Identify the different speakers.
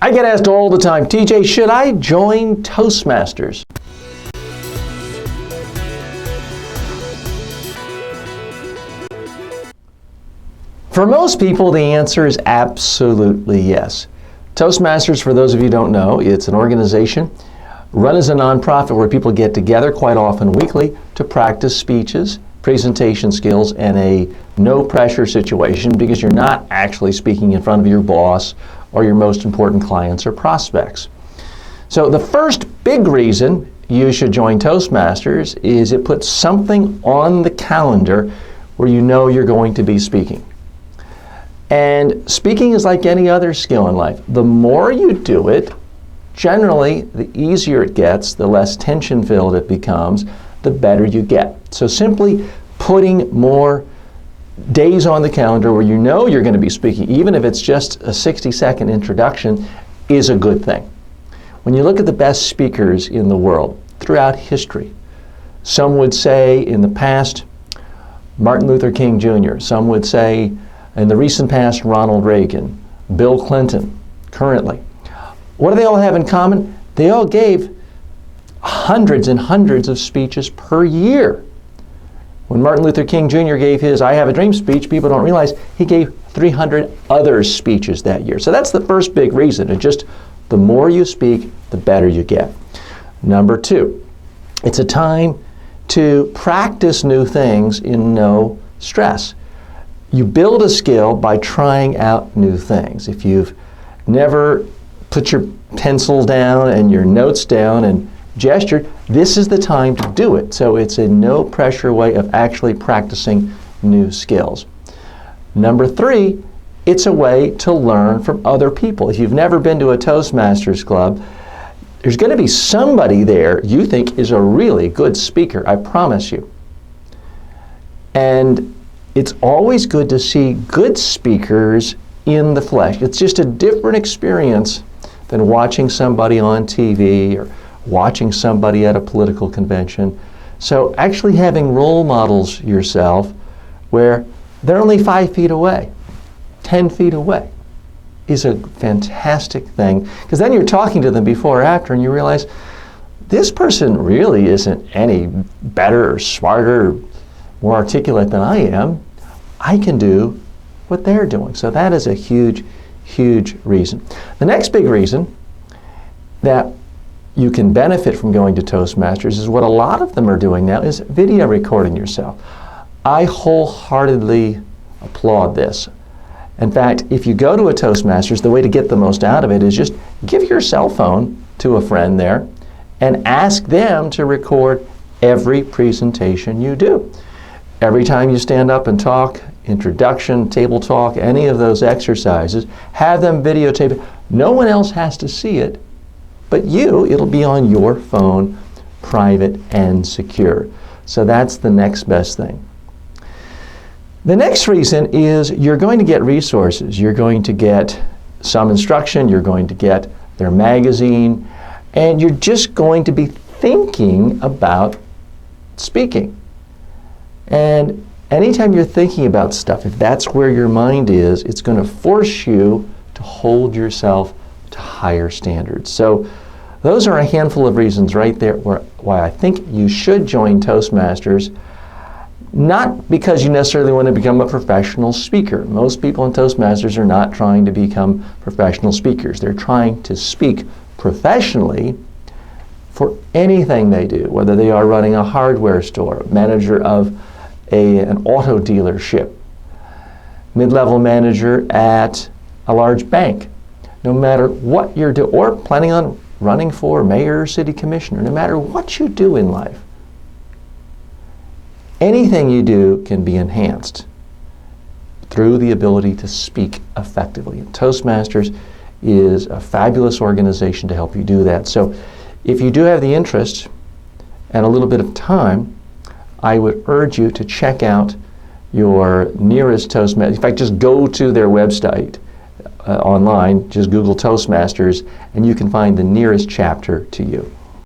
Speaker 1: I get asked all the time, TJ, should I join Toastmasters? For most people, the answer is absolutely yes. Toastmasters, for those of you who don't know, it's an organization run as a nonprofit where people get together quite often weekly to practice speeches, presentation skills, and a no-pressure situation because you're not actually speaking in front of your boss or your most important clients or prospects. So the first big reason you should join Toastmasters is it puts something on the calendar where you know you're going to be speaking. And speaking is like any other skill in life. The more you do it, generally, the easier it gets, the less tension-filled it becomes, the better you get. So simply putting more days on the calendar where you know you're going to be speaking, even if it's just a 60-second introduction, is a good thing. When you look at the best speakers in the world throughout history, some would say in the past, Martin Luther King Jr., some would say in the recent past, Ronald Reagan, Bill Clinton, currently. What do they all have in common? They all gave hundreds and hundreds of speeches per year. When Martin Luther King Jr. gave his I Have a Dream speech, people don't realize he gave 300 other speeches that year. So that's the first big reason. It's just the more you speak, the better you get. Number two, it's a time to practice new things in no stress. You build a skill by trying out new things. If you've never put your pencil down and your notes down and gestured, this is the time to do it. So it's a no-pressure way of actually practicing new skills. Number three, it's a way to learn from other people. If you've never been to a Toastmasters club, there's going to be somebody there you think is a really good speaker, I promise you. And it's always good to see good speakers in the flesh. It's just a different experience than watching somebody on TV or watching somebody at a political convention. So actually having role models yourself where they're only 5 feet away, 10 feet away, is a fantastic thing, because then you're talking to them before or after and you realize this person really isn't any better or smarter or more articulate than I am. I can do what they're doing. So that is a huge, huge reason. The next big reason that you can benefit from going to Toastmasters is what a lot of them are doing now, is video recording yourself. I wholeheartedly applaud this. In fact, if you go to a Toastmasters, the way to get the most out of it is just give your cell phone to a friend there and ask them to record every presentation you do. Every time you stand up and talk, introduction, table talk, any of those exercises, have them videotape it. No one else has to see it, but you, it'll be on your phone, private and secure. So that's the next best thing. The next reason is you're going to get resources. You're going to get some instruction, you're going to get their magazine, and you're just going to be thinking about speaking. And anytime you're thinking about stuff, if that's where your mind is, it's going to force you to hold yourself to higher standards. So those are a handful of reasons right there why I think you should join Toastmasters. Not because you necessarily want to become a professional speaker. Most people in Toastmasters are not trying to become professional speakers. They're trying to speak professionally for anything they do, whether they are running a hardware store, manager of an auto dealership, mid-level manager at a large bank. No matter what you're doing, or planning on running for mayor or city commissioner, no matter what you do in life, anything you do can be enhanced through the ability to speak effectively. And Toastmasters is a fabulous organization to help you do that. So if you do have the interest and a little bit of time, I would urge you to check out your nearest Toastmasters. In fact, just go to their website online, just Google Toastmasters, and you can find the nearest chapter to you.